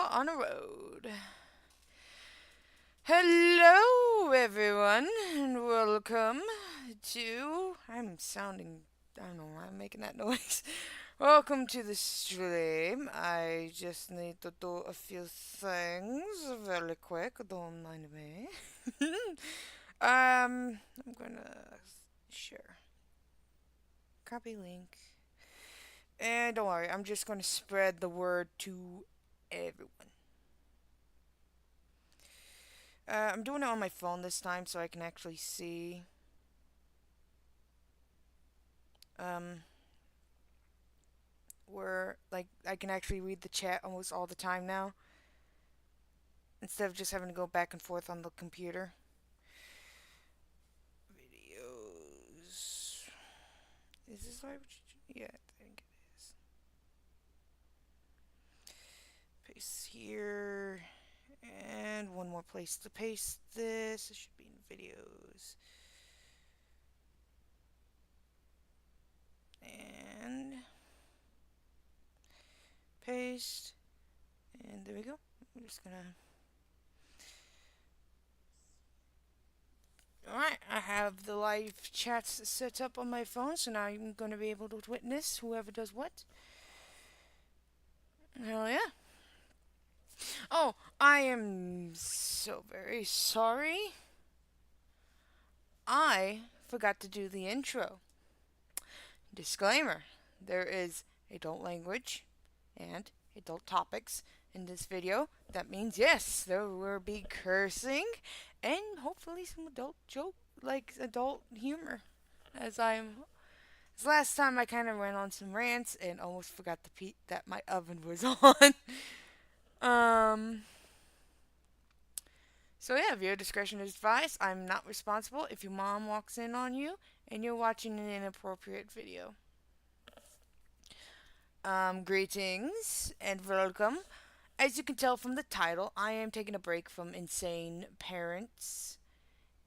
on a road. Hello, everyone, and welcome to. I'm sounding. I don't know why I'm making that noise. Welcome to the stream. I just need to do a few things very quick. Don't mind me. I'm gonna share. Copy link. And don't worry, I'm just gonna spread the word to everyone. I'm doing it on my phone this time so I can actually see. Um, where like I can actually read the chat almost all the time now instead of just having to go back and forth on the computer. Videos. Is this live? Yeah, I think it is. Paste here. And one more place to paste this. It should be in videos. And paste. And there we go. I'm just gonna. Alright, I have the live chats set up on my phone, so now I'm going to be able to witness whoever does what. Hell yeah. Oh, I am so very sorry. I forgot to do the intro. Disclaimer: there is adult language and adult topics in this video. That means, yes, there will be cursing and hopefully some adult joke, like adult humor, as I'm. This last time I kind of went on some rants and almost forgot that my oven was on. um. So yeah, viewer discretion is advised. I'm not responsible if your mom walks in on you and you're watching an inappropriate video. Greetings and welcome. As you can tell from the title, I am taking a break from insane parents.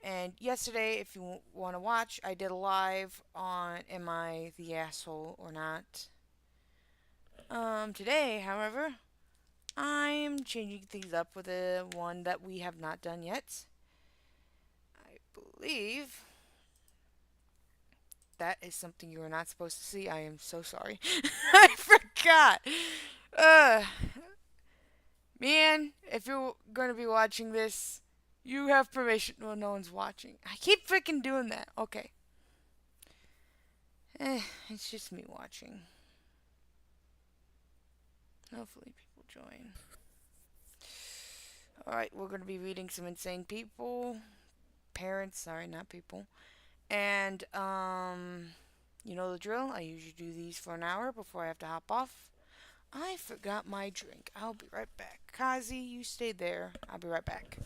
And yesterday, if you want to watch, I did a live on Am I the Asshole or Not? Today, however, I'm changing things up with a one that we have not done yet. I believe that is something you are not supposed to see. I am so sorry. I forgot. Uh, Man, if you're gonna be watching this, you have permission. Well, no one's watching. I keep freaking doing that. Okay. It's just me watching. Hopefully people join. Alright, we're gonna be reading some insane people. Parents, sorry, not people. And, you know the drill. I usually do these for an hour before I have to hop off. I forgot my drink. I'll be right back. Kazi, you stay there. I'll be right back.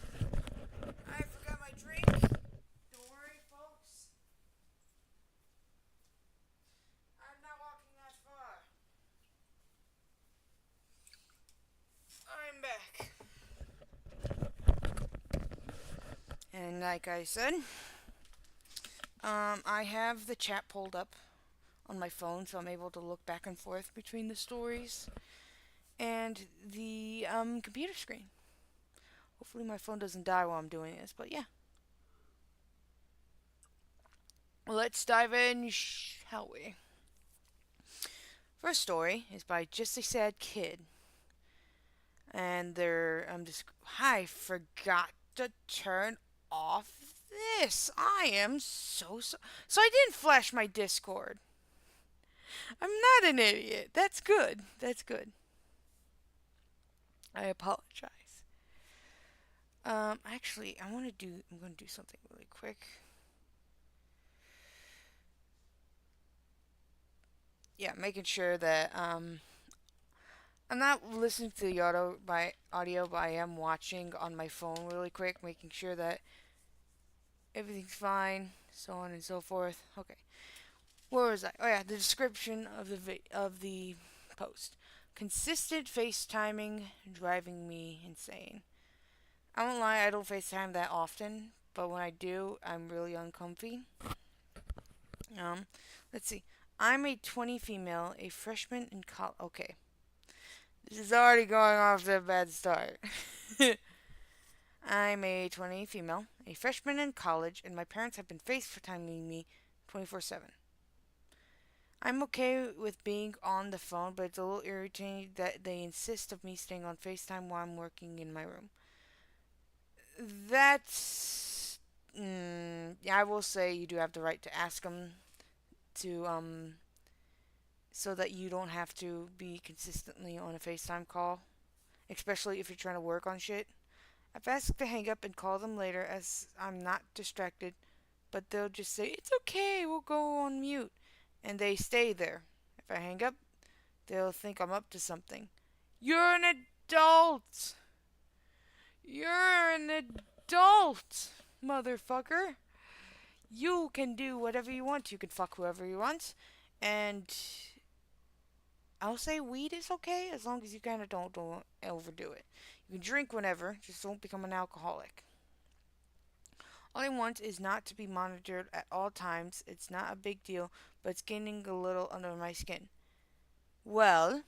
I forgot my drink. Don't worry, folks. I'm not walking that far. I'm back. And like I said, I have the chat pulled up on my phone, so I'm able to look back and forth between the stories and the computer screen. Hopefully my phone doesn't die while I'm doing this, but yeah. Let's dive in, shall we? First story is by Just a Sad Kid. And I forgot to turn off this. I am so I didn't flash my Discord. I'm not an idiot. That's good. That's good. I apologize. Actually, I'm gonna do something really quick. Yeah, making sure that I'm not listening to the audio, but I am watching on my phone really quick, making sure that everything's fine, so on and so forth. Okay, where was I? Oh yeah, the description of the post. Consistent FaceTiming driving me insane. I won't lie, I don't FaceTime that often, but when I do, I'm really uncomfy. Let's see. I'm a 20 female, a freshman in college. Okay. This is already going off to a bad start. I'm a 20 female, a freshman in college, and my parents have been FaceTiming me 24/7. I'm okay with being on the phone, but it's a little irritating that they insist of me staying on FaceTime while I'm working in my room. That's. Yeah, I will say you do have the right to ask them to, so that you don't have to be consistently on a FaceTime call, especially if you're trying to work on shit. I've asked to hang up and call them later as I'm not distracted, but they'll just say, "It's okay, we'll go on mute." And they stay there. If I hang up, they'll think I'm up to something. You're an adult! You're an adult, motherfucker! You can do whatever you want. You can fuck whoever you want. And I'll say weed is okay as long as you kind of don't overdo it. You can drink whenever, just don't become an alcoholic. All I want is not to be monitored at all times. It's not a big deal, but it's getting a little under my skin. Well,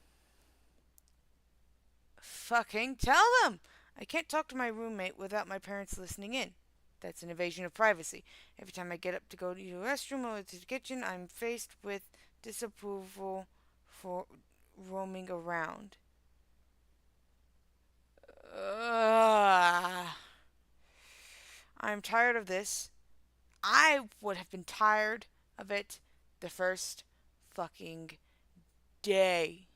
fucking tell them! I can't talk to my roommate without my parents listening in. That's an invasion of privacy. Every time I get up to go to the restroom or to the kitchen, I'm faced with disapproval for roaming around. Ugh. I'm tired of this. I would have been tired of it the first fucking day.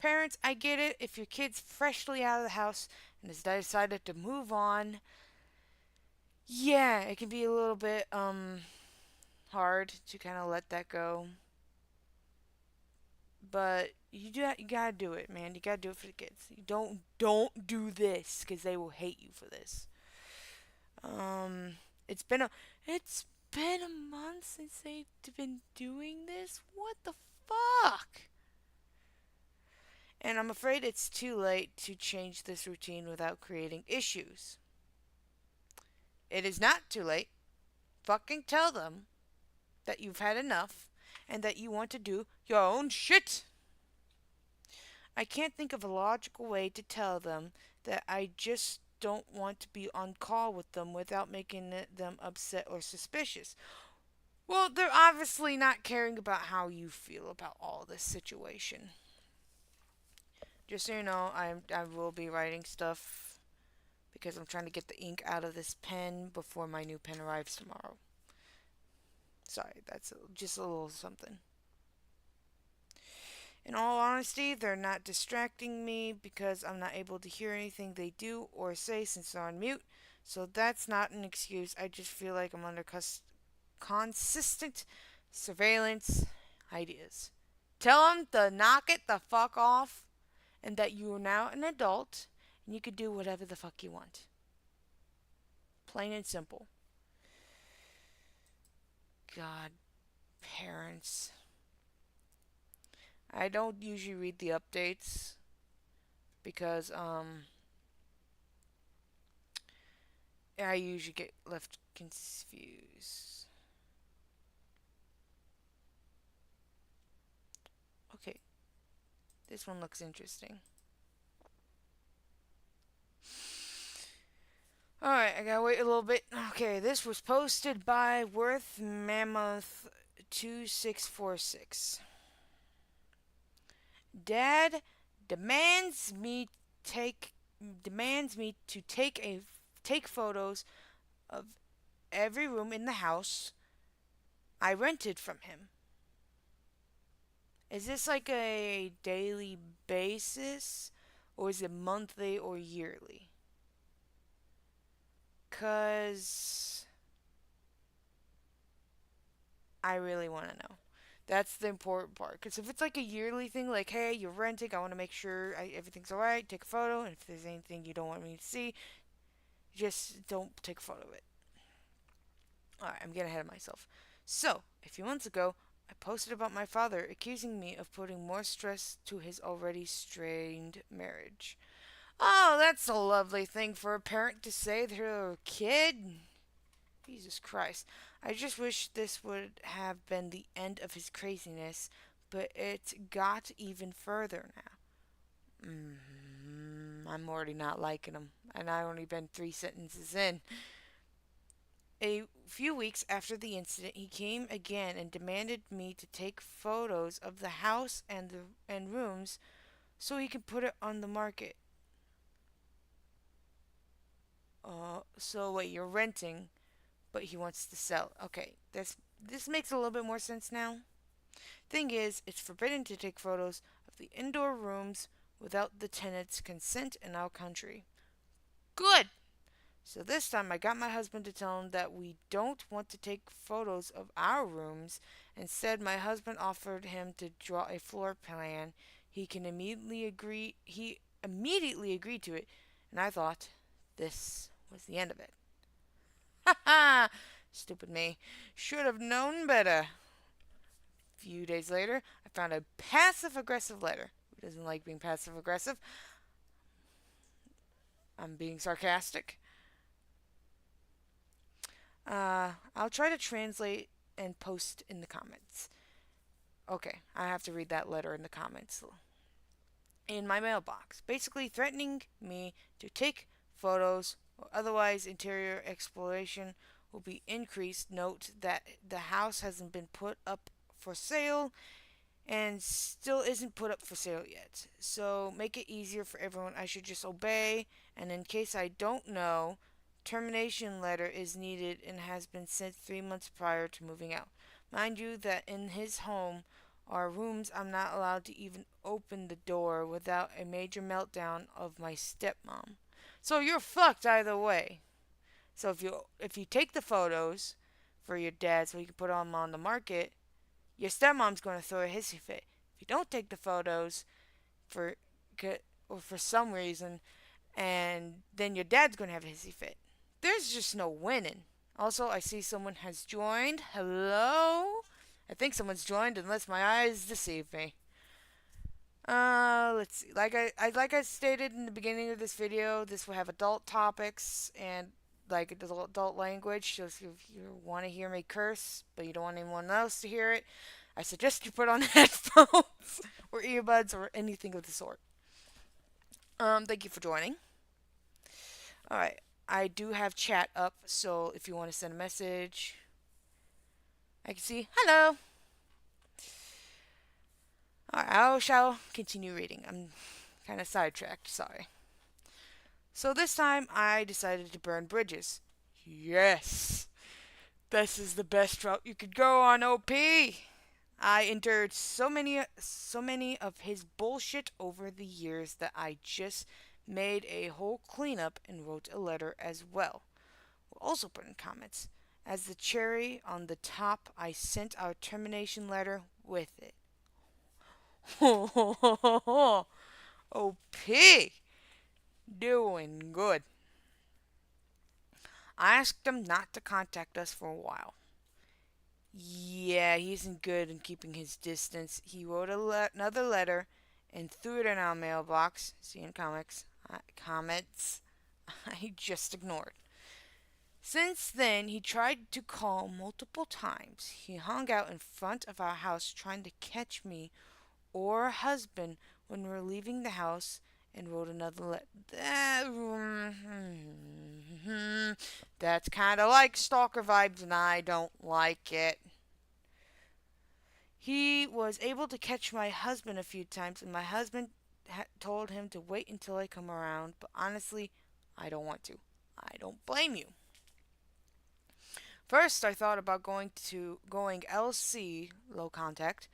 Parents, I get it. If your kid's freshly out of the house and has decided to move on, yeah, it can be a little bit hard to kind of let that go. But you gotta do it, man. You gotta do it for the kids. You don't do this because they will hate you for this. Um, it's been a it's been a month since they've been doing this. What the fuck? And I'm afraid it's too late to change this routine without creating issues. It is not too late. Fucking tell them that you've had enough and that you want to do your own shit. I can't think of a logical way to tell them that I just don't want to be on call with them without making them upset or suspicious. Well, they're obviously not caring about how you feel about all this situation. Just so you know, I will be writing stuff because I'm trying to get the ink out of this pen before my new pen arrives tomorrow. Sorry, that's just a little something. In all honesty, they're not distracting me because I'm not able to hear anything they do or say since they're on mute. So that's not an excuse. I just feel like I'm under consistent surveillance ideas. Tell them to knock it the fuck off and that you are now an adult and you can do whatever the fuck you want. Plain and simple. God, parents. I don't usually read the updates because I usually get left confused. Okay, this one looks interesting. Alright, I gotta wait a little bit. Okay, this was posted by Worth Mammoth 2646. Dad demands me take demands me to take photos of every room in the house I rented from him. Is this like a daily basis or is it monthly or yearly? Cuz I really want to know. That's the important part. Because if it's like a yearly thing, like, hey, you're renting, I want to make sure everything's alright, take a photo, and if there's anything you don't want me to see, just don't take a photo of it. Alright, I'm getting ahead of myself. So, a few months ago, I posted about my father accusing me of putting more stress to his already strained marriage. Oh, that's a lovely thing for a parent to say to their kid. Jesus Christ. I just wish this would have been the end of his craziness, but it got even further now. I'm already not liking him, and I only been 3 sentences in. A few weeks after the incident, he came again and demanded me to take photos of the house and rooms so he can put it on the market. So wait, you're renting, but he wants to sell. Okay, this makes a little bit more sense now. Thing is, it's forbidden to take photos of the indoor rooms without the tenant's consent in our country. Good. So this time I got my husband to tell him that we don't want to take photos of our rooms. Instead, my husband offered him to draw a floor plan. He immediately agreed to it, and I thought this was the end of it. Ha ha! Stupid me. Should have known better. A few days later, I found a passive aggressive letter. Who doesn't like being passive aggressive? I'm being sarcastic. I'll try to translate and post in the comments. Okay, I have to read that letter in the comments. In my mailbox, basically threatening me to take photos or otherwise interior exploration will be increased. Note that the house hasn't been put up for sale and still isn't put up for sale yet. So make it easier for everyone. I should just obey. And in case I don't know, termination letter is needed and has been sent 3 months prior to moving out. Mind you that in his home are rooms I'm not allowed to even open the door without a major meltdown of my stepmom. So you're fucked either way. So if you take the photos for your dad so he can put them on the market, your stepmom's going to throw a hissy fit. If you don't take the photos for or for some reason, and then your dad's going to have a hissy fit. There's just no winning. Also, I see someone has joined. Hello? I think someone's joined unless my eyes deceive me. Let's see. Like I stated in the beginning of this video, this will have adult topics and like adult language. So if you want to hear me curse, but you don't want anyone else to hear it, I suggest you put on headphones or earbuds or anything of the sort. Thank you for joining. All right, I do have chat up, so if you want to send a message, I can see hello. All right, I shall continue reading. I'm kind of sidetracked. Sorry. So this time I decided to burn bridges. Yes, this is the best route you could go on, OP. I endured so many of his bullshit over the years that I just made a whole cleanup and wrote a letter as well. We'll also put in comments. As the cherry on the top, I sent our termination letter with it. OP! Doing good. I asked him not to contact us for a while. Yeah, he isn't good in keeping his distance. He wrote another letter and threw it in our mailbox. See in comments. I just ignored. Since then, he tried to call multiple times. He hung out in front of our house trying to catch me or husband when we were leaving the house and wrote another letter. That's kind of like stalker vibes, and I don't like it. He was able to catch my husband a few times, and my husband told him to wait until I come around, but honestly, I don't want to. I don't blame you. First, I thought about going LC, low contact,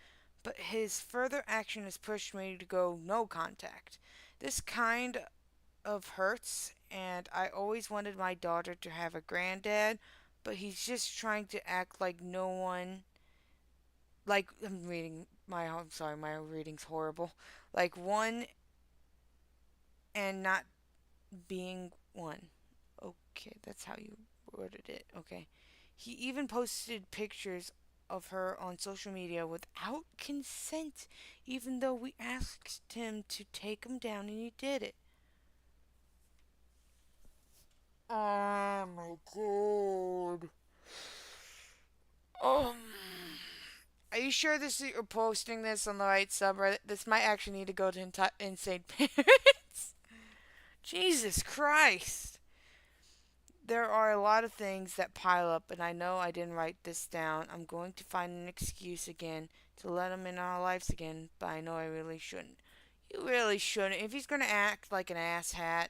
but his further action has pushed me to go no contact. This kind of hurts, and I always wanted my daughter to have a granddad, but he's just trying to act like no one. Like I'm sorry, my reading's horrible. Like one and not being one. Okay, that's how you worded it. Okay. He even posted pictures of her on social media without consent, even though we asked him to take them down and he did it. Oh my god. Um, Are you sure this you're posting this on the right subreddit? This might actually need to go to Insane Parents. Jesus Christ. There are a lot of things that pile up, and I know I didn't write this down. I'm going to find an excuse again to let him in our lives again, but I know I really shouldn't. You really shouldn't. If he's going to act like an asshat,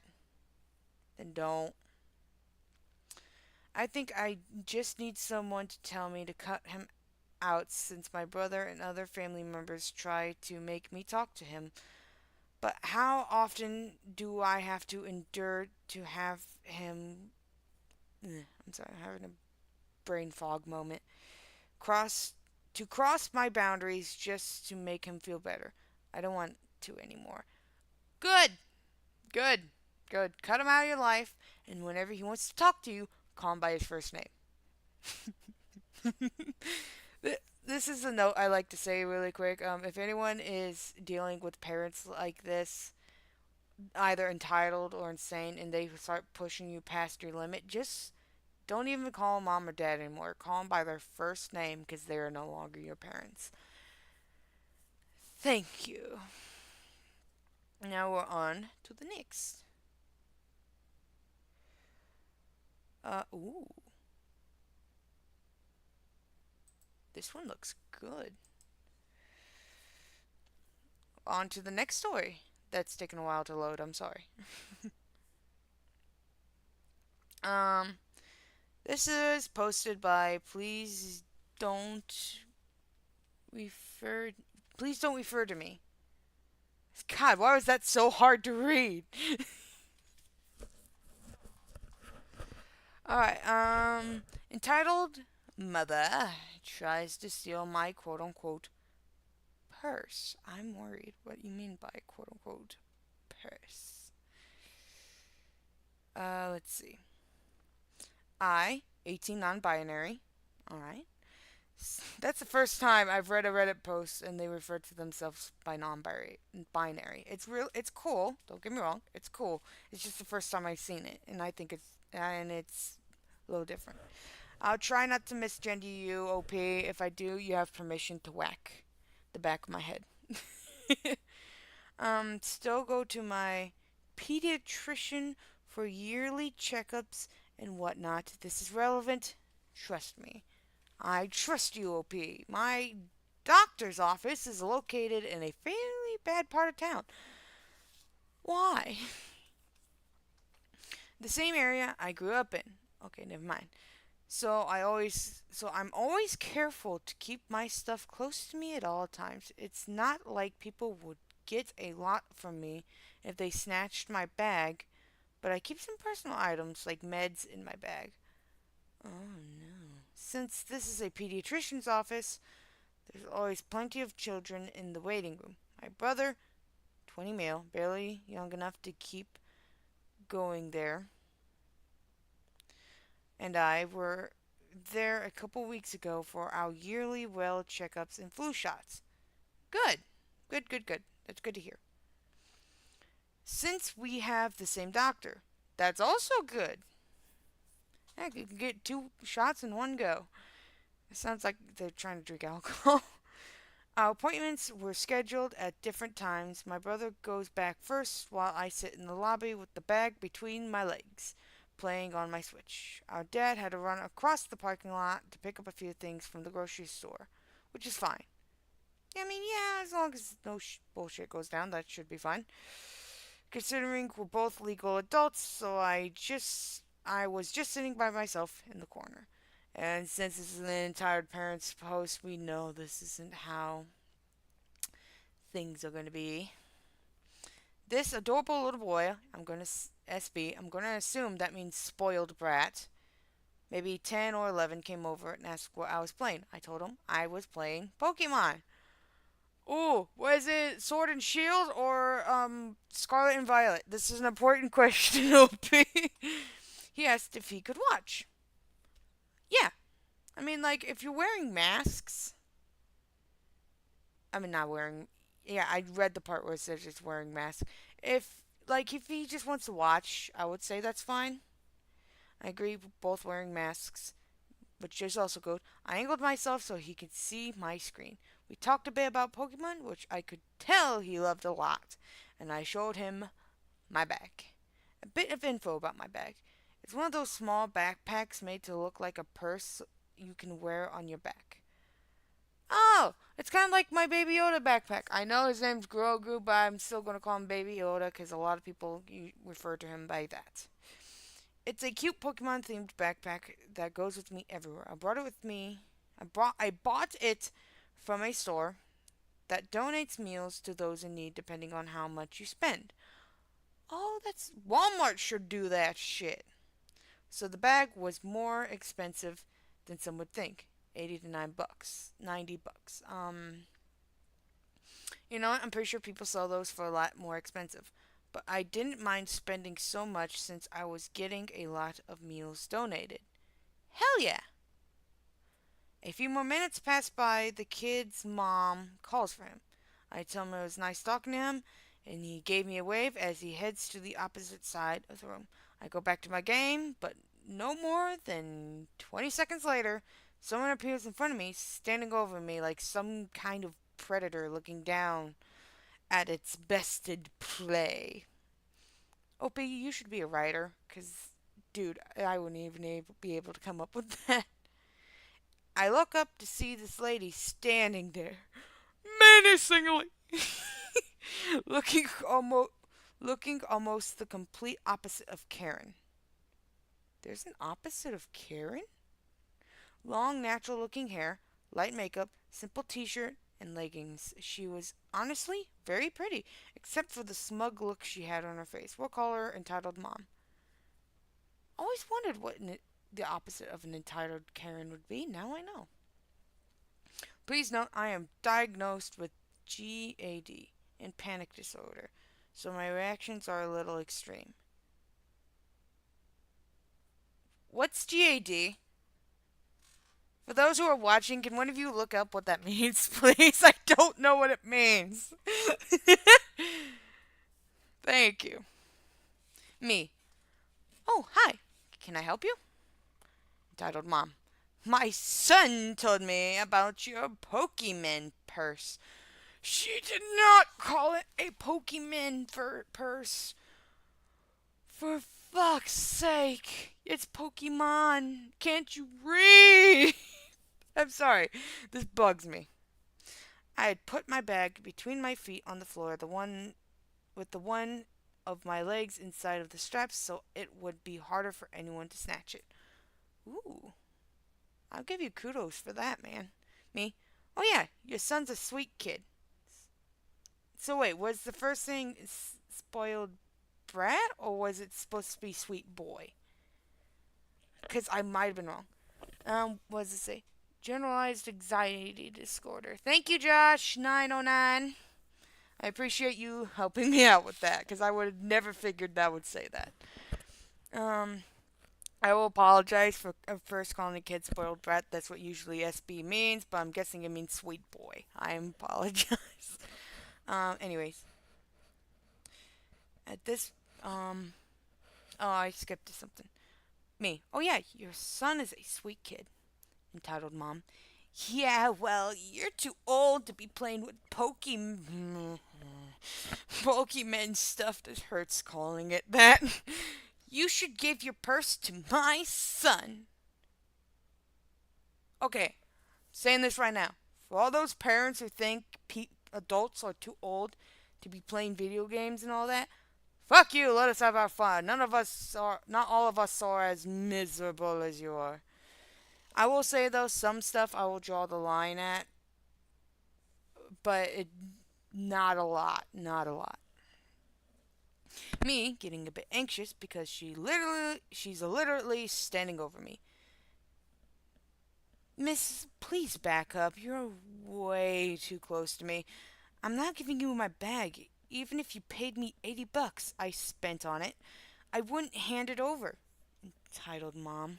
then don't. I think I just need someone to tell me to cut him out since my brother and other family members try to make me talk to him. But how often do I have to endure to have him. I'm sorry, I'm having a brain fog moment. Cross cross my boundaries just to make him feel better. I don't want to anymore. Good, good, good. Cut him out of your life, and whenever he wants to talk to you, call him by his first name. This is a note I like to say really quick. If anyone is dealing with parents like this, either entitled or insane, and they start pushing you past your limit, just don't even call them mom or dad anymore. Call them by their first name because they are no longer your parents. Thank you. Now we're on to the next. Ooh. This one looks good. On to the next story. That's taken a while to load. I'm sorry. um, this is posted by don't refer. Please don't refer to me. God, why was that so hard to read? Alright, entitled Mother Tries to Steal My Quote Unquote Purse. I'm worried what you mean by quote unquote purse. Let's see. 18 non binary. Alright. That's the first time I've read a Reddit post and they refer to themselves by non-binary. It's cool. Don't get me wrong. It's cool. It's just the first time I've seen it, and I think it's a little different. I'll try not to misgender you, OP. If I do, you have permission to whack the back of my head. Still go to my pediatrician for yearly checkups and whatnot. This is relevant. Trust me. I trust you, OP. My doctor's office is located in a fairly bad part of town. Why? The same area I grew up in. Okay, never mind. So I'm always careful to keep my stuff close to me at all times. It's not like people would get a lot from me if they snatched my bag, but I keep some personal items like meds in my bag. Oh no. Since this is a pediatrician's office, there's always plenty of children in the waiting room. My brother, 20 male, barely young enough to keep going there, and I were there a couple weeks ago for our yearly well checkups and flu shots. Good. Good, good, good. That's good to hear. Since we have the same doctor, that's also good. Heck, you can get 2 shots in one go. It sounds like they're trying to drink alcohol. Our appointments were scheduled at different times. My brother goes back first while I sit in the lobby with the bag between my legs, playing on my Switch. Our dad had to run across the parking lot to pick up a few things from the grocery store, which is fine. Yeah, as long as no bullshit goes down, that should be fine. Considering we're both legal adults, so I was just sitting by myself in the corner. And since this is an entitled parents post, we know this isn't how things are going to be. This adorable little boy, I'm going to assume that means spoiled brat, maybe 10 or 11, came over and asked what I was playing. I told him I was playing Pokemon. Ooh, was it Sword and Shield or Scarlet and Violet? This is an important question, OP. He asked if he could watch. Yeah. Like, if you're wearing masks. Not wearing. Yeah, I read the part where it says it's wearing masks. If he just wants to watch, I would say that's fine. I agree, both wearing masks. which is also good. I angled myself so he could see my screen. We talked a bit about Pokemon, which I could tell he loved a lot, and I showed him my bag. A bit of info about my bag. It's one of those small backpacks made to look like a purse you can wear on your back. Oh, it's kind of like my Baby Yoda backpack. I know his name's Grogu, but I'm still going to call him Baby Yoda because a lot of people refer to him by that. It's a cute Pokemon themed backpack that goes with me everywhere. I brought it with me. I bought it from a store that donates meals to those in need depending on how much you spend. Oh, that's Walmart should do that shit. So the bag was more expensive than some would think. 80 to 9 bucks, 90 bucks. You know what? I'm pretty sure people sell those for a lot more expensive. But I didn't mind spending so much since I was getting a lot of meals donated. Hell yeah! A few more minutes pass by. The kid's mom calls for him. I tell him it was nice talking to him, and he gave me a wave as he heads to the opposite side of the room. I go back to my game, but no more than 20 seconds later, someone appears in front of me, standing over me like some kind of predator looking down at its bested prey. Opie, you should be a writer, because, dude, I wouldn't even be able to come up with that. I look up to see this lady standing there, menacingly, looking almost the complete opposite of Karen. There's an opposite of Karen? Long, natural looking hair, light makeup, simple t shirt, and leggings. She was honestly very pretty, except for the smug look she had on her face. We'll call her entitled mom. Always wondered what the opposite of an entitled Karen would be. Now I know. Please note I am diagnosed with GAD and panic disorder, so my reactions are a little extreme. What's GAD? For those who are watching, can one of you look up what that means, please? I don't know what it means. Thank you. Me. Oh, hi. Can I help you? Entitled Mom. My son told me about your Pokemon purse. She did not call it a Pokemon purse. For fuck's sake. It's Pokemon. Can't you read? I'm sorry. This bugs me. I had put my bag between my feet on the floor, the one with the one of my legs inside of the straps so it would be harder for anyone to snatch it. Ooh. I'll give you kudos for that, man. Me? Oh yeah, your son's a sweet kid. So wait, was the first thing spoiled brat or was it supposed to be sweet boy? Because I might have been wrong. What does it say? Generalized anxiety disorder. Thank you, Josh909. I appreciate you helping me out with that because I would have never figured that would say that. I will apologize for first calling a kid spoiled brat. That's what usually SB means, but I'm guessing it means sweet boy. I apologize. Anyways, at this, oh, I skipped to something. Me. Oh yeah, your son is a sweet kid. Entitled Mom. Yeah, well, you're too old to be playing with Pokemon stuff. That hurts calling it that. You should give your purse to my son. Okay, saying this right now. For all those parents who think adults are too old to be playing video games and all that, fuck you, let us have our fun. Not all of us are as miserable as you are. I will say though, some stuff I will draw the line at, but not a lot, not a lot. Me getting a bit anxious because she's literally standing over me. Miss, please back up. You're way too close to me. I'm not giving you my bag. Even if you paid me 80 bucks I spent on it, I wouldn't hand it over. Entitled Mom.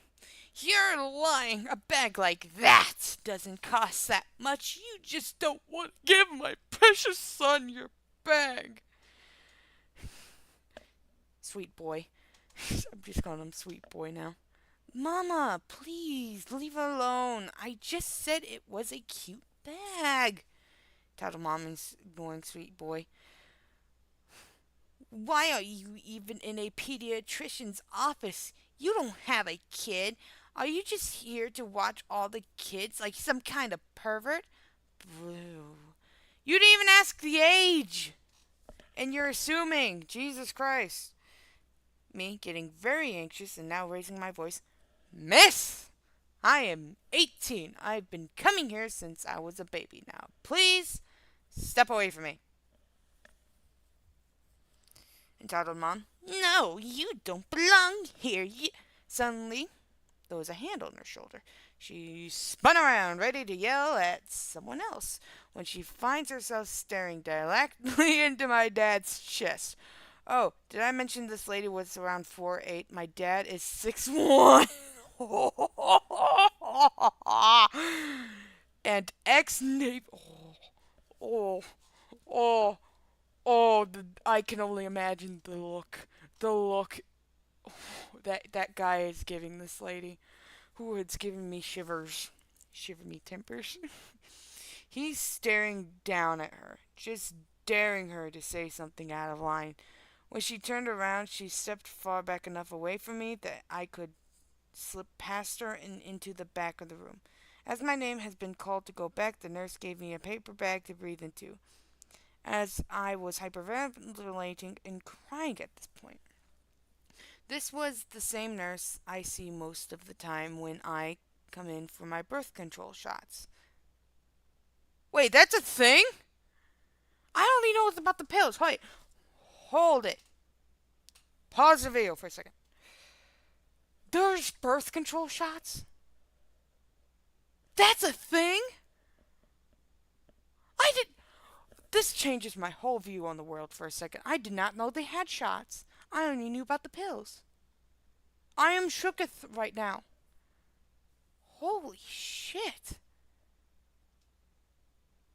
You're lying. A bag like that doesn't cost that much. You just don't want to give my precious son your bag. Sweet boy. I'm just calling him Sweet Boy now. Mama, please leave her alone. I just said it was a cute bag. Tattled Mom, ignoring sweet boy. Why are you even in a pediatrician's office? You don't have a kid. Are you just here to watch all the kids like some kind of pervert? Boo. You didn't even ask the age. And you're assuming. Jesus Christ. Me getting very anxious and now raising my voice. Miss! I am 18. I've been coming here since I was a baby now. Please step away from me. Entitled Mom. No, you don't belong here. Suddenly, there was a hand on her shoulder. She spun around, ready to yell at someone else, when she finds herself staring directly into my dad's chest. Oh, did I mention this lady was around 4'8"? My dad is 6'1". And ex-neighbor. Oh, oh, I can only imagine the look. The look that guy is giving this lady. Who it's giving me shivers. Shiver me timbers. He's staring down at her, just daring her to say something out of line. When she turned around, she stepped far back enough away from me that I could slip past her and into the back of the room. As my name has been called to go back, the nurse gave me a paper bag to breathe into, as I was hyperventilating and crying at this point. This was the same nurse I see most of the time when I come in for my birth control shots. Wait, that's a thing? I only know about the pills. Wait, hold it. Pause the video for a second. There's birth control shots? That's a thing? I did. This changes my whole view on the world for a second. I did not know they had shots. I only knew about the pills. I am shooketh right now. Holy shit.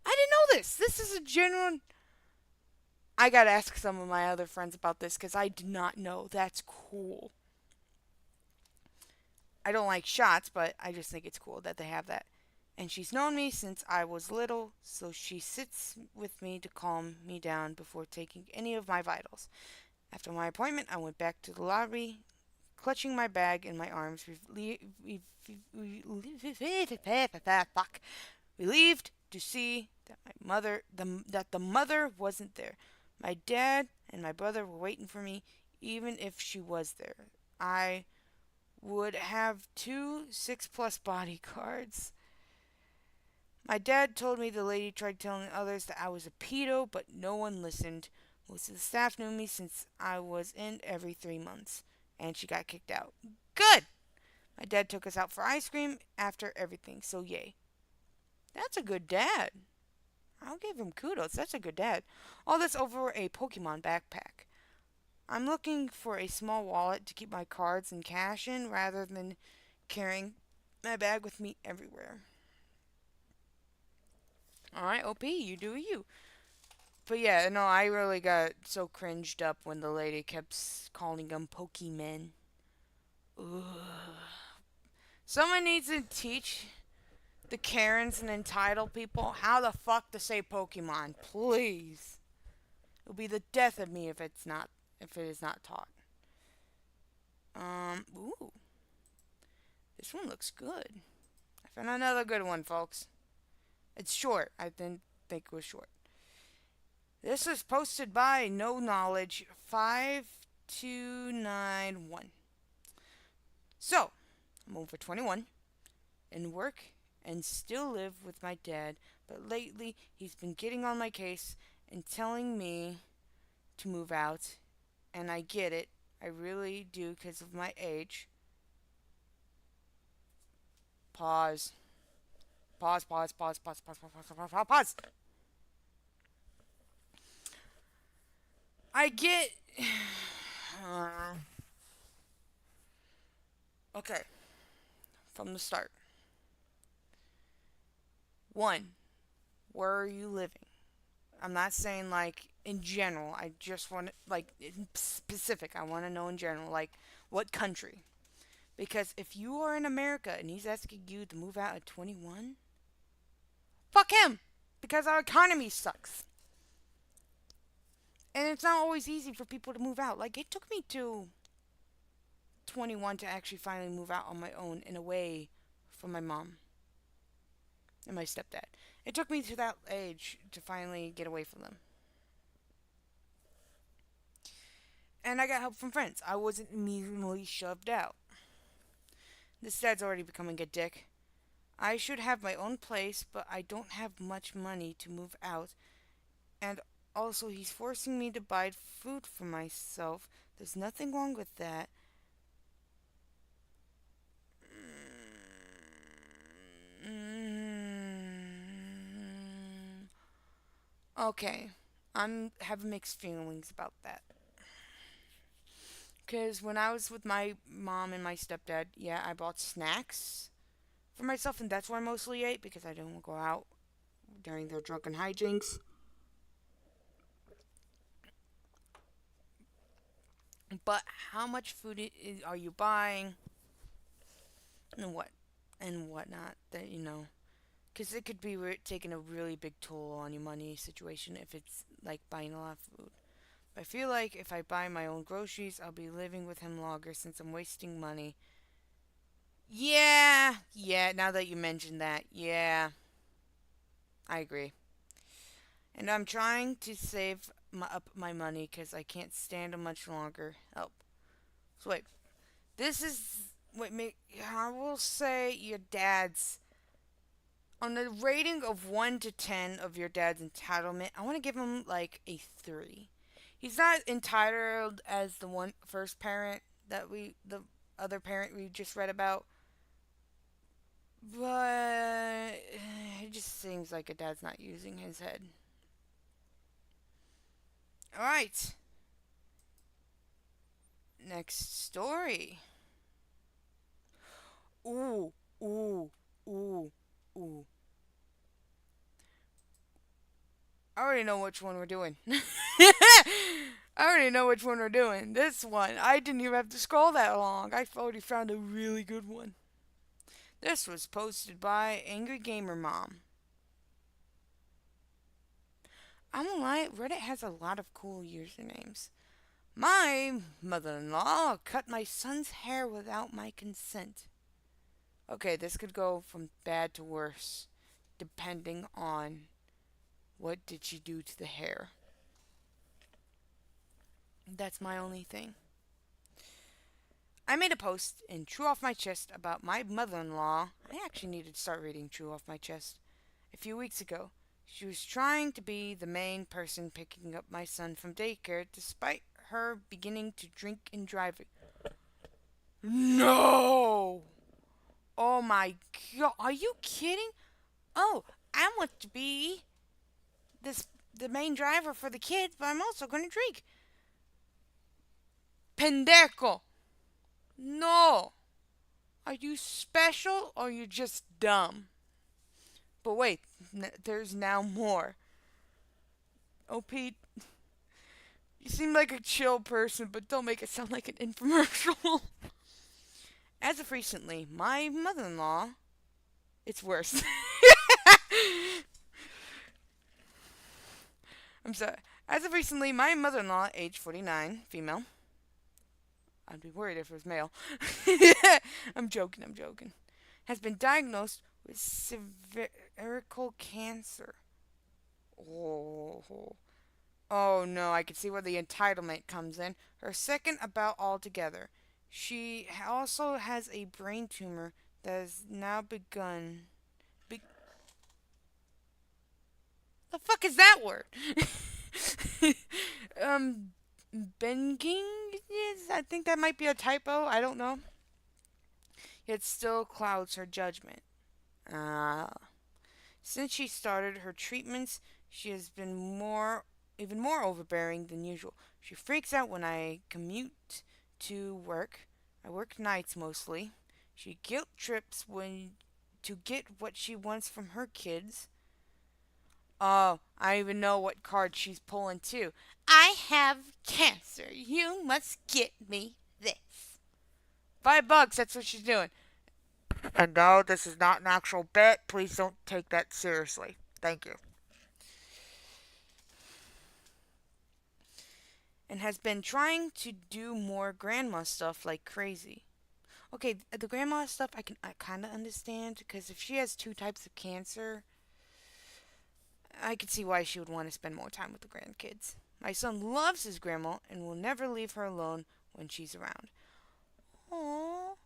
I didn't know this. This is a genuine. I gotta ask some of my other friends about this because I did not know. That's cool. I don't like shots, but I just think it's cool that they have that. And she's known me since I was little, so she sits with me to calm me down before taking any of my vitals. After my appointment, I went back to the lobby, clutching my bag in my arms, relieved to see that the mother wasn't there. My dad and my brother were waiting for me, even if she was there. I would have 2 6+ bodyguards. My dad told me the lady tried telling others that I was a pedo, but no one listened. Most of the staff knew me since I was in every 3 months, and she got kicked out. Good! My dad took us out for ice cream after everything, so yay. That's a good dad. I'll give him kudos. That's a good dad. All this over a Pokemon backpack. I'm looking for a small wallet to keep my cards and cash in rather than carrying my bag with me everywhere. Alright, OP, you do you. But yeah, no, I really got so cringed up when the lady kept calling them Pokemon. Ugh. Someone needs to teach the Karens and entitled people how the fuck to say Pokemon, please. It'll be the death of me if it is not taught. Ooh. This one looks good. I found another good one, folks. It's short. I didn't think it was short. This was posted by No Knowledge 5291. So, I'm over 21 and work and still live with my dad, but lately he's been getting on my case and telling me to move out, and I get it. I really do because of my age. Pause. Pause, pause, pause, pause, pause, pause, pause, pause, pause, pause. I get. Okay, from the start. 1. Where are you living? I'm not saying like in general. I just want like in specific. I want to know in general, like what country. Because if you are in America and he's asking you to move out at 21, fuck him! Because our economy sucks. And it's not always easy for people to move out. Like, it took me to 21 to actually finally move out on my own and away from my mom and my stepdad. It took me to that age to finally get away from them. And I got help from friends. I wasn't immediately shoved out. This dad's already becoming a dick. I should have my own place, but I don't have much money to move out. And also, he's forcing me to buy food for myself. There's nothing wrong with that. Mm, okay, I'm having mixed feelings about that. Because when I was with my mom and my stepdad, yeah, I bought snacks for myself, and that's what I mostly ate because I didn't go out during their drunken hijinks. But how much food are you buying, and what, and whatnot? That because it could be taking a really big toll on your money situation if it's like buying a lot of food. I feel like if I buy my own groceries, I'll be living with him longer since I'm wasting money. Yeah, yeah, now that you mention that, yeah, I agree. And I'm trying to save up my money because I can't stand him much longer. Help. So wait, this is what make I will say your dad's on the rating of 1 to 10 of your dad's entitlement. I want to give him like a 3. He's not entitled as the one first parent that the other parent we just read about, but it just seems like a dad's not using his head. All right, next story. Ooh, ooh, ooh, ooh. I already know which one we're doing. I already know which one we're doing. This one. I didn't even have to scroll that long. I've already found a really good one. This was posted by Angry Gamer Mom. I'm gonna lie, Reddit has a lot of cool usernames. My mother in law cut my son's hair without my consent. Okay, this could go from bad to worse, depending on what did she do to the hair. That's my only thing. I made a post in True Off My Chest about my mother in law. I actually needed to start reading True Off My Chest a few weeks ago. She was trying to be the main person picking up my son from daycare despite her beginning to drink and drive. No! Oh my god, are you kidding? Oh, I want to be this the main driver for the kids, but I'm also going to drink. Pendejo! No! Are you special or are you just dumb? But wait, there's now more. Oh, Pete, you seem like a chill person, but don't make it sound like an infomercial. As of recently, my mother in law. It's worse. I'm sorry. As of recently, my mother in law, age 49, female. I'd be worried if it was male. I'm joking, I'm joking. Has been diagnosed with cervical cancer. Oh. Oh no, I can see where the entitlement comes in. Her second about altogether. She also has a brain tumor that has now begun. The fuck is that word? um, Benging? Yes, I think that might be a typo. I don't know. It still clouds her judgment. Ah. Since she started her treatments, she has been even more overbearing than usual. She freaks out when I commute to work. I work nights mostly. She guilt trips when to get what she wants from her kids. Oh, I even know what card she's pulling too. I have cancer. You must get me this. $5. That's what she's doing. And no, this is not an actual bet. Please don't take that seriously. Thank you. And has been trying to do more grandma stuff like crazy. Okay, the grandma stuff I kind of understand because if she has two types of cancer, I could see why she would want to spend more time with the grandkids. My son loves his grandma and will never leave her alone when she's around. Aww,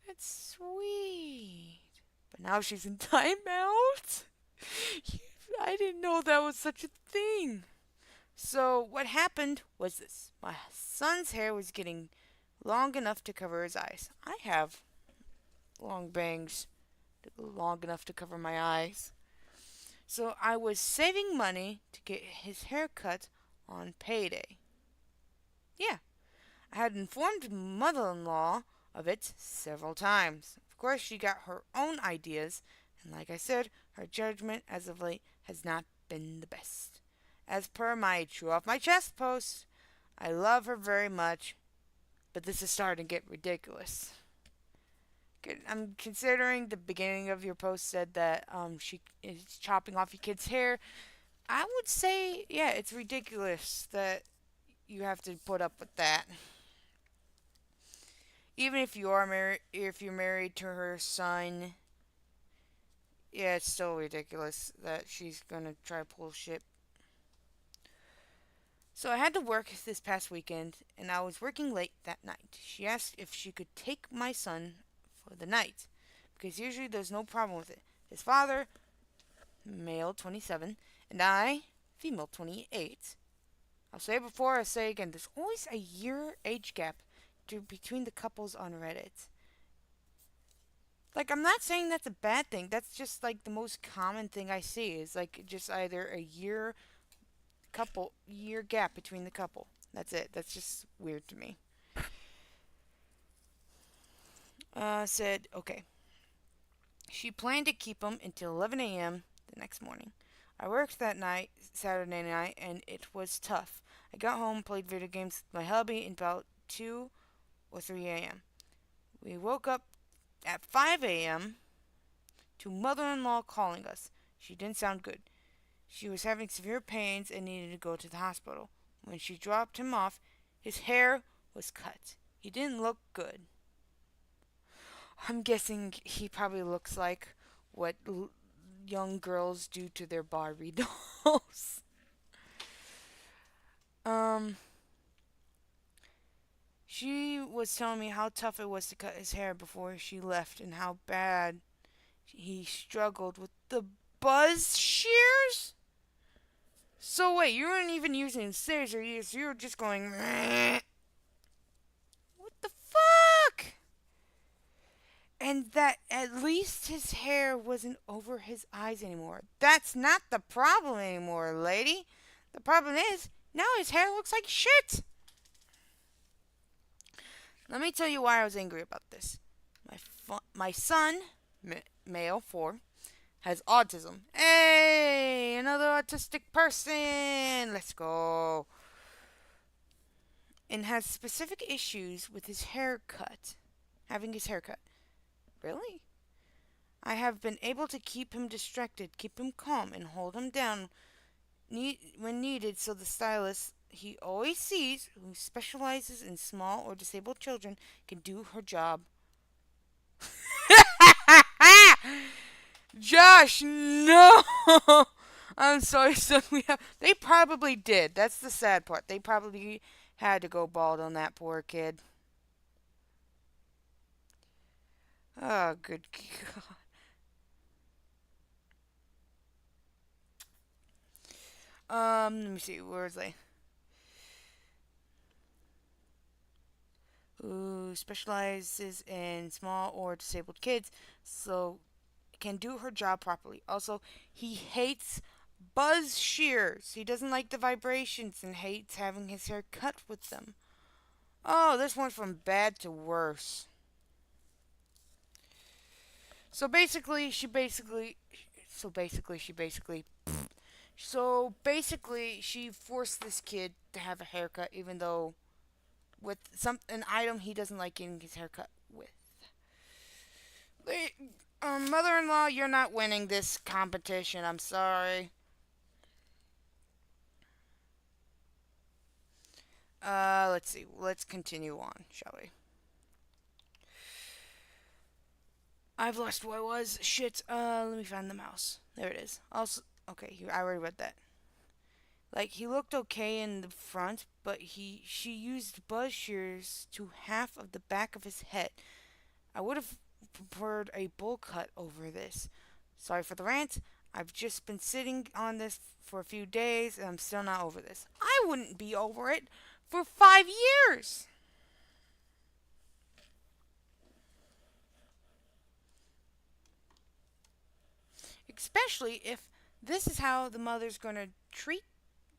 that's sweet. But now she's in timeout? I didn't know that was such a thing. So, what happened was this my son's hair was getting long enough to cover his eyes. I have long bangs long enough to cover my eyes. So, I was saving money to get his hair cut on payday. Yeah, I had informed mother in law of it several times. Of course, she got her own ideas, and like I said, her judgment as of late has not been the best. As per my True Off My Chest post, I love her very much, but this is starting to get ridiculous. I'm considering the beginning of your post said that she is chopping off your kid's hair. I would say, yeah, it's ridiculous that you have to put up with that. Even if you're married to her son, yeah, it's still ridiculous that she's gonna try to pull shit. So I had to work this past weekend, and I was working late that night. She asked if she could take my son for the night, because usually there's no problem with it. His father, male 27, and I, female 28. I'll say it before I say it again. There's always a year age gap between the couples on Reddit. Like, I'm not saying that's a bad thing. That's just like the most common thing I see is like just either a year gap between the couple. That's it. That's just weird to me. Said, okay. She planned to keep him until 11 a.m. the next morning. I worked that night, Saturday night, and it was tough. I got home, played video games with my hubby until about 2 or 3 a.m. We woke up at 5 a.m. to mother in law calling us. She didn't sound good. She was having severe pains and needed to go to the hospital. When she dropped him off, his hair was cut. He didn't look good. I'm guessing he probably looks like what young girls do to their Barbie dolls. um, she was telling me how tough it was to cut his hair before she left and how bad he struggled with the buzz shears. So wait, you weren't even using scissors, you were just going. What the fuck? And that at least his hair wasn't over his eyes anymore. That's not the problem anymore, lady. The problem is now his hair looks like shit. Let me tell you why I was angry about this. My son, male 4, has autism. Hey, another autistic person. Let's go. And has specific issues with his haircut. Having his haircut. Really? I have been able to keep him distracted, keep him calm, and hold him down when needed so the stylist he always sees, who specializes in small or disabled children, can do her job. Josh, no! I'm sorry, son. They probably did. That's the sad part. They probably had to go bald on that poor kid. Oh, good God. Let me see. Where was I? Who specializes in small or disabled kids, so can do her job properly. Also, he hates buzz shears. He doesn't like the vibrations and hates having his hair cut with them. Oh, this went from bad to worse. So basically, she basically, so basically, she basically, so basically, she forced this kid to have a haircut, even though with some an item he doesn't like getting his hair cut with. Mother-in-law, you're not winning this competition. I'm sorry. Let's see. Let's continue on, shall we? I've lost who I was. Shit. Let me find the mouse. There it is. Also, okay. I already read that. Like he looked okay in the front, but she used buzz shears to half of the back of his head. I would have preferred a bowl cut over this. Sorry for the rant. I've just been sitting on this for a few days and I'm still not over this. I wouldn't be over it for 5 years. Especially if this is how the mother's going to treat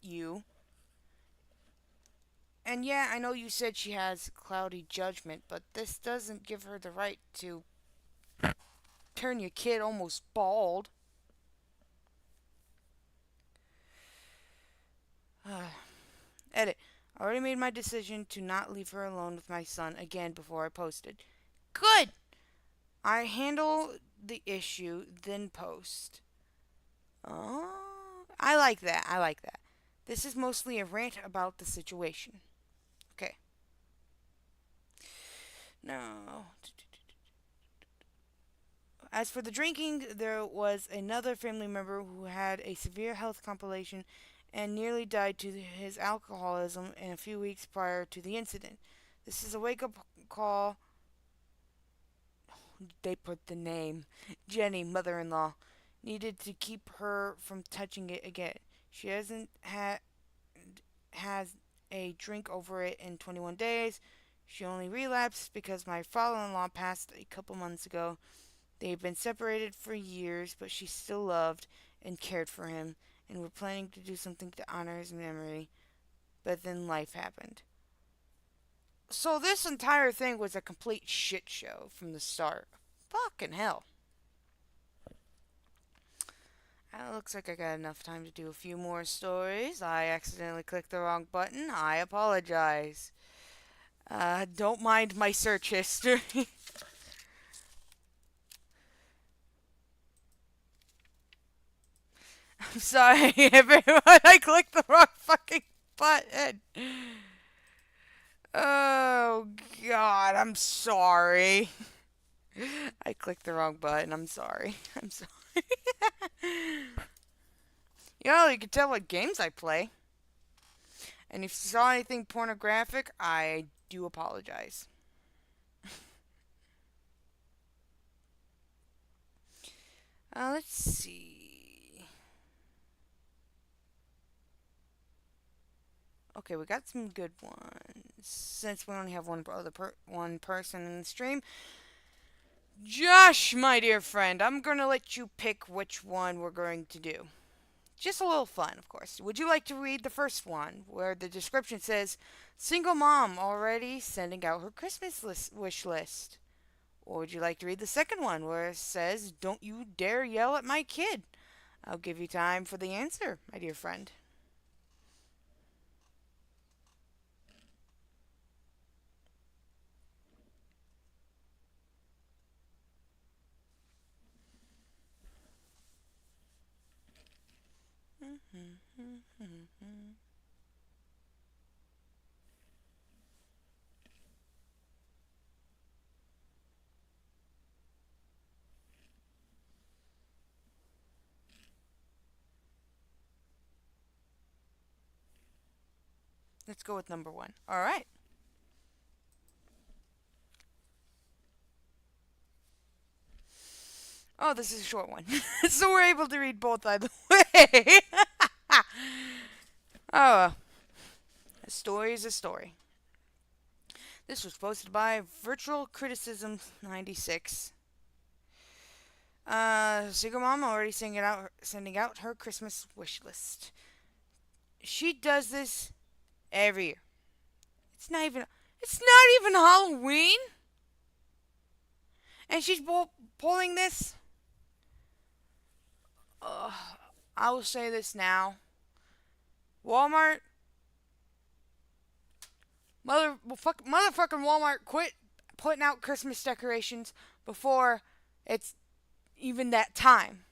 you. And yeah, I know you said she has cloudy judgment, but this doesn't give her the right to turn your kid almost bald. Edit. I already made my decision to not leave her alone with my son again before I posted. Good! I handle the issue, then post. Oh, I like that. I like that. This is mostly a rant about the situation. Okay. No. As for the drinking, there was another family member who had a severe health complication and nearly died to his alcoholism in a few weeks prior to the incident. This is a wake up call. They put the name. Jenny, mother in law, needed to keep her from touching it again. She hasn't had has a drink over it in 21 days. She only relapsed because my father in law passed a couple months ago. They had been separated for years, but she still loved and cared for him, and were planning to do something to honor his memory. But then life happened. So this entire thing was a complete shit show from the start. Fucking hell. It looks like I got enough time to do a few more stories. I accidentally clicked the wrong button. I apologize. Don't mind my search history. I'm sorry, everyone. I clicked the wrong fucking button. Oh, God. I'm sorry. I clicked the wrong button. I'm sorry. I'm sorry. You can tell what games I play. And if you saw anything pornographic, I do apologize. Let's see. Okay, we got some good ones. Since we only have one person in the stream, Josh, my dear friend, I'm gonna let you pick which one we're going to do. Just a little fun, of course. Would you like to read the first one, where the description says, "Single mom already sending out her wish list"? Or would you like to read the second one, where it says, "Don't you dare yell at my kid"? I'll give you time for the answer, my dear friend. Let's go with number one. All right. Oh, this is a short one. So we're able to read both either way. Oh, a story is a story. This was posted by Virtual Criticism 96. Single mom already sending out her Christmas wish list. She does this every year. It's not even. It's not even Halloween, and she's pulling this. I will say this now. Walmart, Motherfucking Walmart quit putting out Christmas decorations before it's even that time.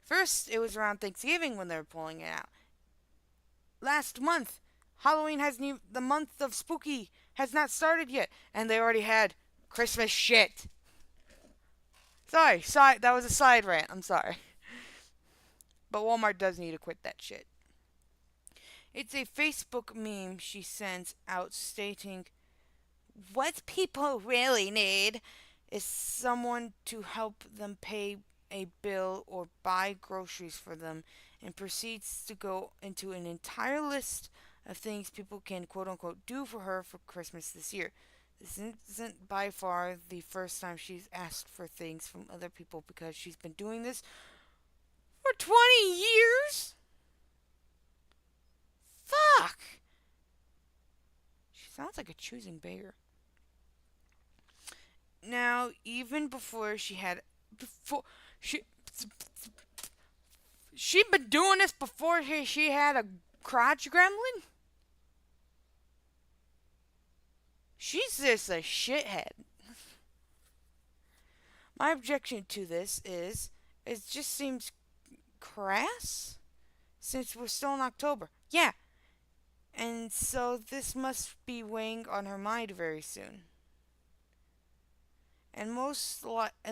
First, it was around Thanksgiving when they were pulling it out. Last month, Halloween hasn't even, the month of spooky has not started yet, and they already had Christmas shit. Sorry, that was a side rant. I'm sorry. But Walmart does need to quit that shit. It's a Facebook meme she sends out stating, what people really need is someone to help them pay a bill or buy groceries for them, and proceeds to go into an entire list of things people can quote unquote do for her for Christmas this year. This isn't by far the first time she's asked for things from other people because she's been doing this for 20 years? Fuck! She sounds like a choosing beggar. Now, even before she had. Before. She'd been doing this before she had a crotch gremlin? She's just a shithead. My objection to this is it just seems crass since we're still in October. Yeah, and so this must be weighing on her mind very soon. And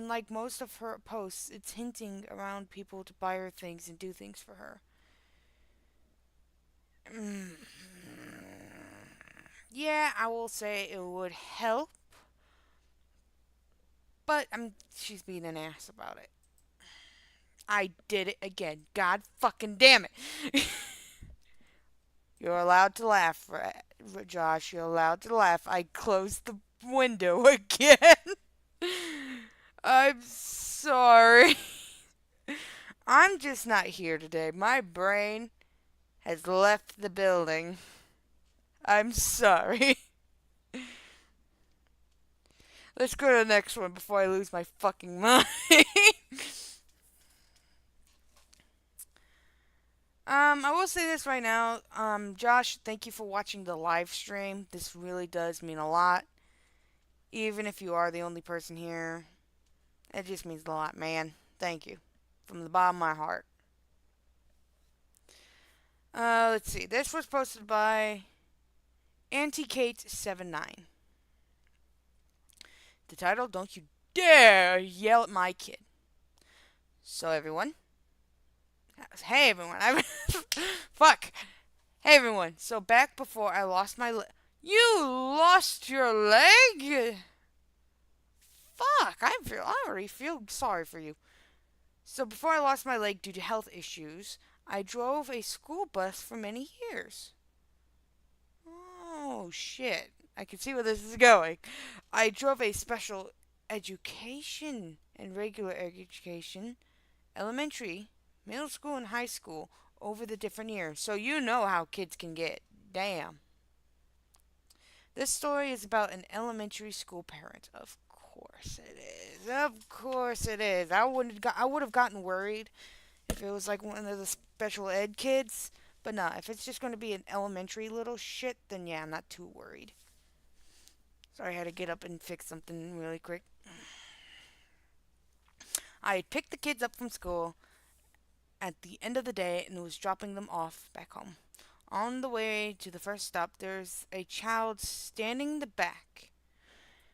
like most of her posts, it's hinting around people to buy her things and do things for her. Mm. Yeah, I will say it would help, but she's being an ass about it. I did it again. God fucking damn it. You're allowed to laugh, Josh. You're allowed to laugh. I closed the window again. I'm sorry. I'm just not here today. My brain has left the building. I'm sorry. Let's go to the next one before I lose my fucking mind. I will say this right now. Josh, thank you for watching the live stream. This really does mean a lot. Even if you are the only person here, it just means a lot, man. Thank you. From the bottom of my heart. Let's see. This was posted by AntiKate79. The title, Don't You Dare Yell at My Kid. So, everyone. Hey, everyone. Fuck. Hey, everyone. So, back before I lost my leg. You lost your leg? Fuck. I already feel sorry for you. So, before I lost my leg due to health issues, I drove a school bus for many years. Oh, shit. I can see where this is going. I drove a special education and regular education, elementary, middle school, and high school over the different years. So you know how kids can get. Damn. This story is about an elementary school parent. Of course it is. Of course it is. I would have gotten worried if it was like one of the special ed kids. But nah, if it's just going to be an elementary little shit, then yeah, I'm not too worried. Sorry, I had to get up and fix something really quick. I had picked the kids up from school at the end of the day and was dropping them off back home. On the way to the first stop, there's a child standing in the back,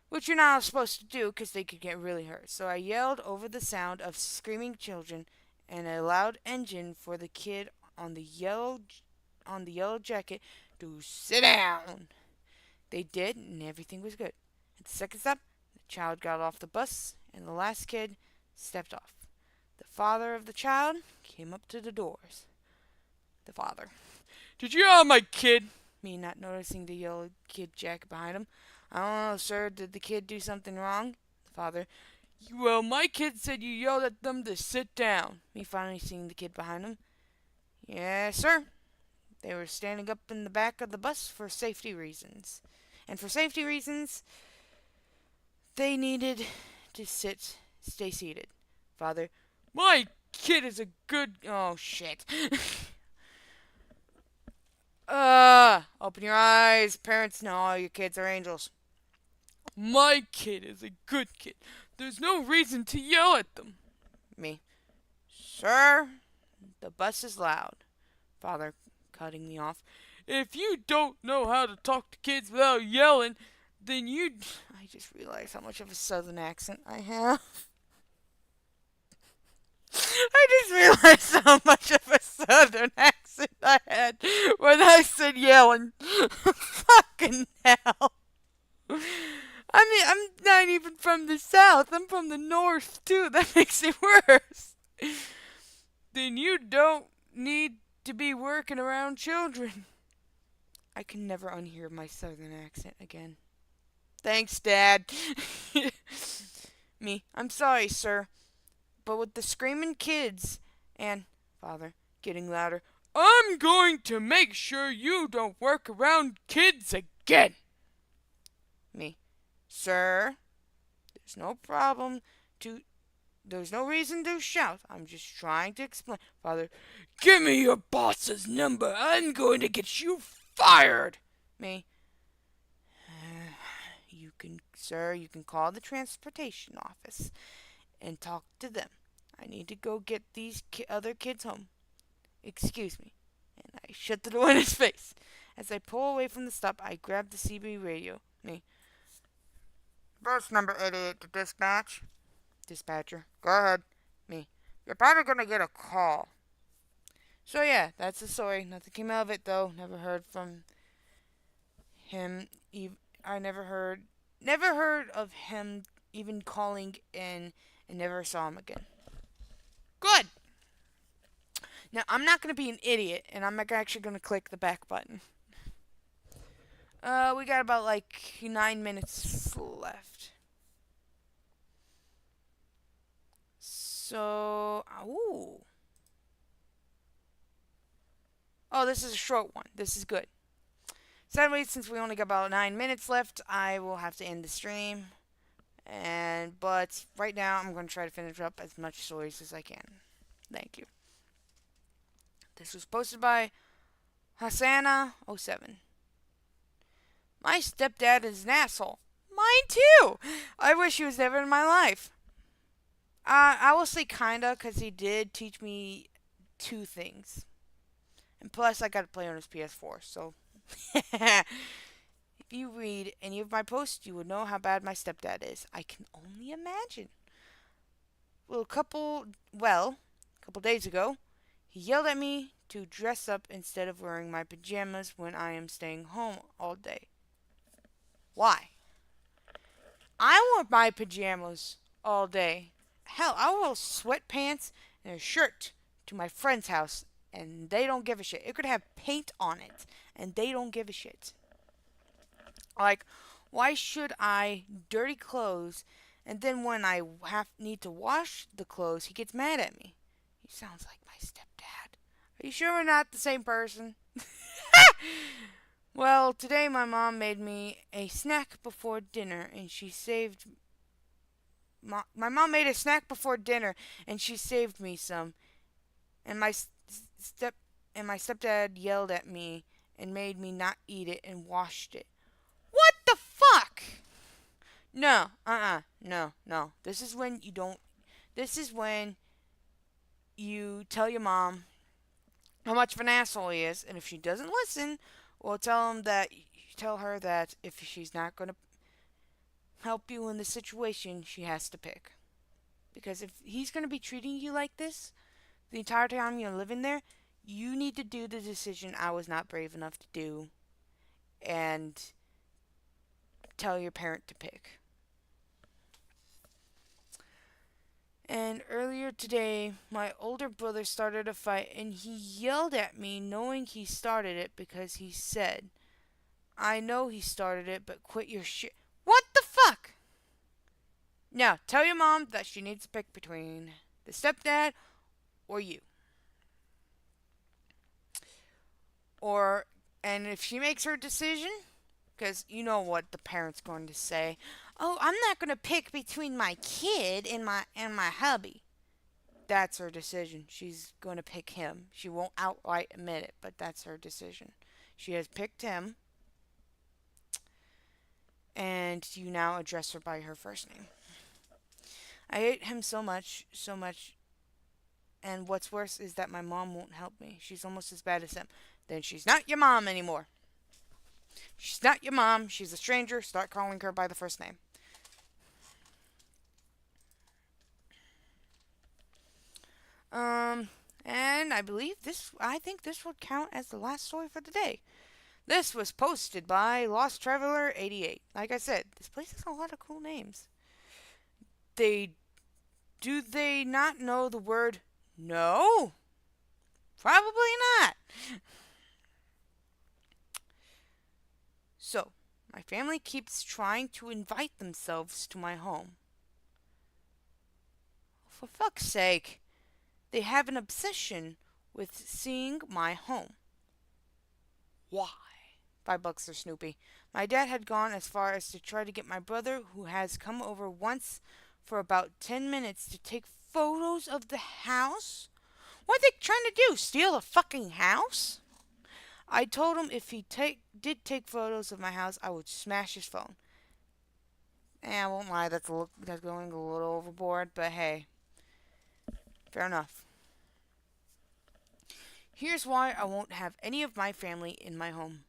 which you're not supposed to do because they could get really hurt. So I yelled over the sound of screaming children and a loud engine for the kid on the yellow jacket to sit down. They did, and everything was good. At the second stop, the child got off the bus, and the last kid stepped off. The father of the child came up to the doors. The father. Did you have my kid? Me not noticing the yellow kid jacket behind him. I don't know, sir. Did the kid do something wrong? The father. Well, my kid said you yelled at them to sit down. Me finally seeing the kid behind him. Yes, sir. They were standing up in the back of the bus for safety reasons. And for safety reasons, they needed to stay seated. Father, my kid is a good. Oh, shit. Open your eyes. Parents know all your kids are angels. My kid is a good kid. There's no reason to yell at them. Me. Sir, the bus is loud. Father, cutting me off. If you don't know how to talk to kids without yelling, then you. I just realized how much of a southern accent I have. I just realized how much of a southern accent I had when I said yelling. Fucking hell. I mean, I'm not even from the south. I'm from the north, too. That makes it worse. Then you don't need to be working around children. I can never unhear my southern accent again. Thanks, Dad. Me. I'm sorry, sir. But with the screaming kids and Father getting louder. I'm going to make sure you don't work around kids again. Me. Sir, there's no problem to there's no reason to shout. I'm just trying to explain. Father, Give me your boss's number. I'm going to get you fired. me. You can, sir, you can call the transportation office and talk to them. I need to go get these other kids home. Excuse me. And I shut the door in his face. As I pull away from the stop, I grab the CB radio. Me. Bus number 88 to dispatch. Dispatcher. Go ahead. Me. You're probably gonna get a call. So yeah, that's the story. Nothing came out of it though. Never heard from him. I never heard of him even calling in, and never saw him again. Good. Now I'm not gonna be an idiot, and I'm actually gonna click the back button. We got about like 9 minutes left. So, ooh. Oh, this is a short one. This is good. Sadly, since we only got about 9 minutes left, I will have to end the stream. But right now, I'm going to try to finish up as much stories as I can. Thank you. This was posted by Hassana07. My stepdad is an asshole. Mine too. I wish he was never in my life. I will say kinda, cause he did teach me two things, and plus I got to play on his PS4. So, if you read any of my posts, you would know how bad my stepdad is. I can only imagine. Well, a couple days ago, he yelled at me to dress up instead of wearing my pajamas when I am staying home all day. Why? I wore my pajamas all day. Hell, I wore sweatpants and a shirt to my friend's house, and they don't give a shit. It could have paint on it, and they don't give a shit. Like, why should I dirty clothes, and then when I need to wash the clothes, he gets mad at me? He sounds like my stepdad. Are you sure we're not the same person? Well, today my mom made me a snack before dinner, and she saved. My mom made a snack before dinner, and she saved me some. And step and my stepdad yelled at me and made me not eat it and washed it. What the fuck? No, no. This is when you don't. This is when you tell your mom how much of an asshole he is, and if she doesn't listen, well, tell her that if she's not gonna help you in the situation, she has to pick. Because if he's gonna be treating you like this the entire time you're living there, you need to do the decision I was not brave enough to do, and tell your parent to pick. And earlier today, my older brother started a fight, and he yelled at me knowing he started it because he said, I know he started it, but quit your shit. What the fuck? Now, tell your mom that she needs to pick between the stepdad or you. And if she makes her decision, because you know what the parent's going to say. Oh, I'm not going to pick between my kid and my hubby. That's her decision. She's going to pick him. She won't outright admit it, but that's her decision. She has picked him, and you now address her by her first name. I hate him so much, so much. And what's worse is that my mom won't help me. She's almost as bad as him. Then she's not your mom anymore. She's not your mom. She's a stranger. Start calling her by the first name. Um, and I think this would count as the last story for the day. This was posted by Lost Traveler 88. Like I said, this place has a lot of cool names. They do they not know the word no? Probably not. So, my family keeps trying to invite themselves to my home. For fuck's sake, they have an obsession with seeing my home. Why? $5 for Snoopy. My dad had gone as far as to try to get my brother, who has come over once for about 10 minutes, to take photos of the house. What are they trying to do? Steal the fucking house? I told him if he did take photos of my house, I would smash his phone. I won't lie, that's going a little overboard, but hey, fair enough. Here's why I won't have any of my family in my home.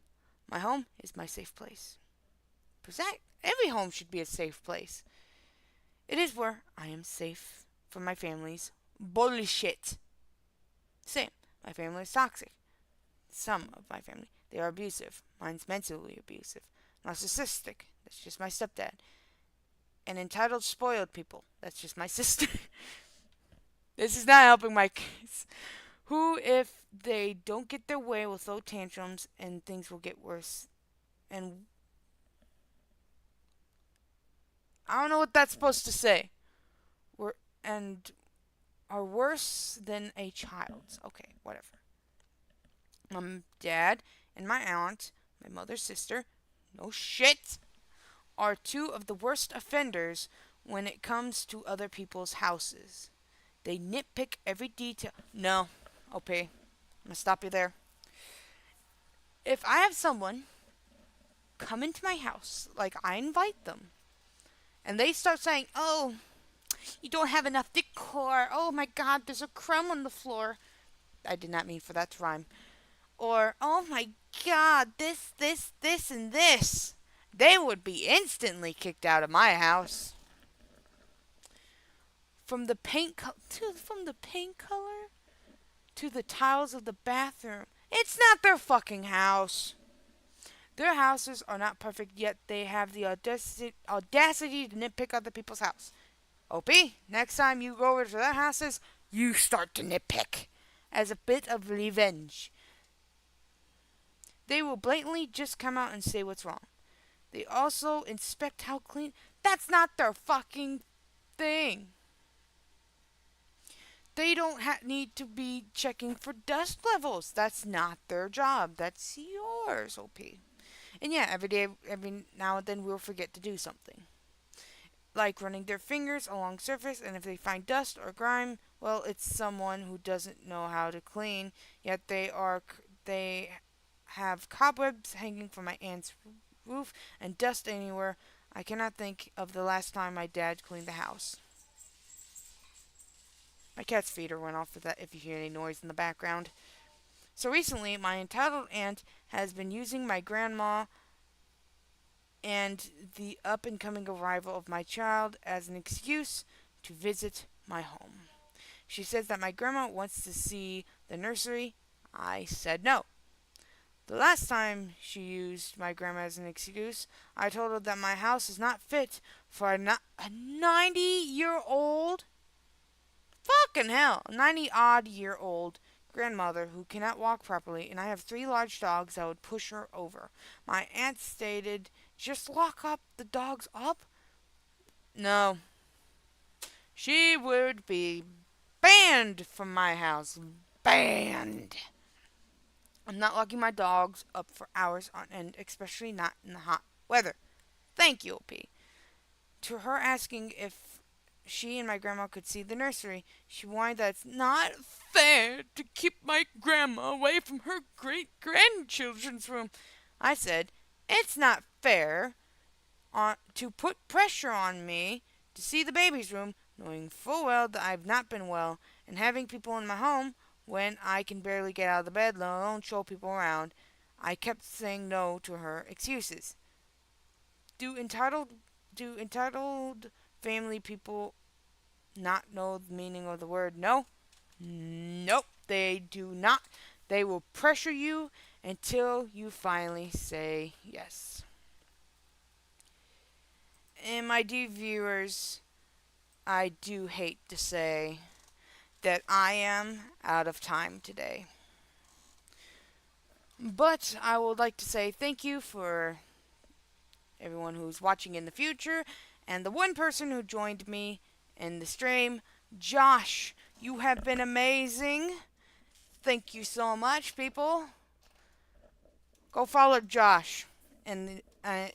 My home is my safe place. Every home should be a safe place. It is where I am safe from my family's bullshit. Same. My family is toxic. Some of my family. They are abusive. Mine's mentally abusive. Narcissistic. That's just my stepdad. And entitled spoiled people. That's just my sister. This is not helping my kids. Who, if they don't get their way, will throw tantrums and things will get worse. And I don't know what that's supposed to say. And are worse than a child's. Okay, whatever. Dad and my aunt, my mother's sister, no shit, are two of the worst offenders when it comes to other people's houses. They nitpick every detail. No, OP, I'm gonna stop you there. If I have someone come into my house, like I invite them, and they start saying, "Oh, you don't have enough decor. Oh my God, there's a crumb on the floor." I did not mean for that to rhyme. Or, "Oh my God, this, and this." They would be instantly kicked out of my house. From the paint color to the tiles of the bathroom. It's not their fucking house. Their houses are not perfect, yet they have the audacity to nitpick other people's house. OP, next time you go over to their houses, you start to nitpick as a bit of revenge. They will blatantly just come out and say what's wrong. They also inspect how clean. That's not their fucking thing. They don't need to be checking for dust levels. That's not their job. That's yours, OP. And yeah, every now and then we'll forget to do something. Like running their fingers along surface, and if they find dust or grime, well, it's someone who doesn't know how to clean, yet they have cobwebs hanging from my aunt's roof and dust anywhere. I cannot think of the last time my dad cleaned the house. My cat's feeder went off with that if you hear any noise in the background. So recently, my entitled aunt has been using my grandma and the up and coming arrival of my child as an excuse to visit my home. She says that my grandma wants to see the nursery. I said no. The last time she used my grandma as an excuse, I told her that my house is not fit for a 90-year-old, fucking hell, 90-odd-year-old grandmother who cannot walk properly, and I have 3 large dogs that would push her over. My aunt stated, "Just lock up the dogs up." No. She would be banned from my house. Banned. I'm not locking my dogs up for hours on end, especially not in the hot weather. Thank you, OP. To her asking if she and my grandma could see the nursery. She whined that it's Not fair to keep my grandma away from her great grandchildren's room. I said, it's not fair to put pressure on me to see the baby's room, knowing full well that I've not been well, and having people in my home when I can barely get out of the bed, let alone show people around. I kept saying no to her excuses. Do entitled do entitled family people not know the meaning of the word no? Nope, they do not. They will pressure you until you finally say yes. And my dear viewers, I do hate to say that I am out of time today. But I would like to say thank you for everyone who's watching in the future and the one person who joined me in the stream. Josh, you have been amazing. Thank you so much, people. Go follow Josh, and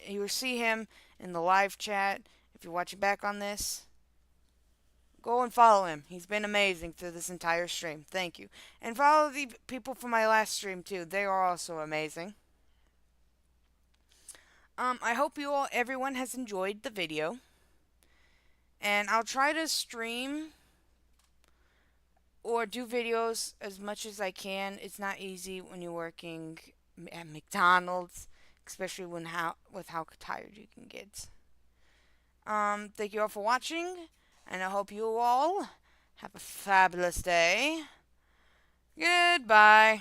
you will see him in the live chat. If you're watching back on this, go and follow him. He's been amazing through this entire stream. Thank you. And follow the people from my last stream too. They are also amazing. I hope everyone has enjoyed the video. And I'll try to stream or do videos as much as I can. It's not easy when you're working at McDonald's, especially with how tired you can get. Thank you all for watching, and I hope you all have a fabulous day. Goodbye.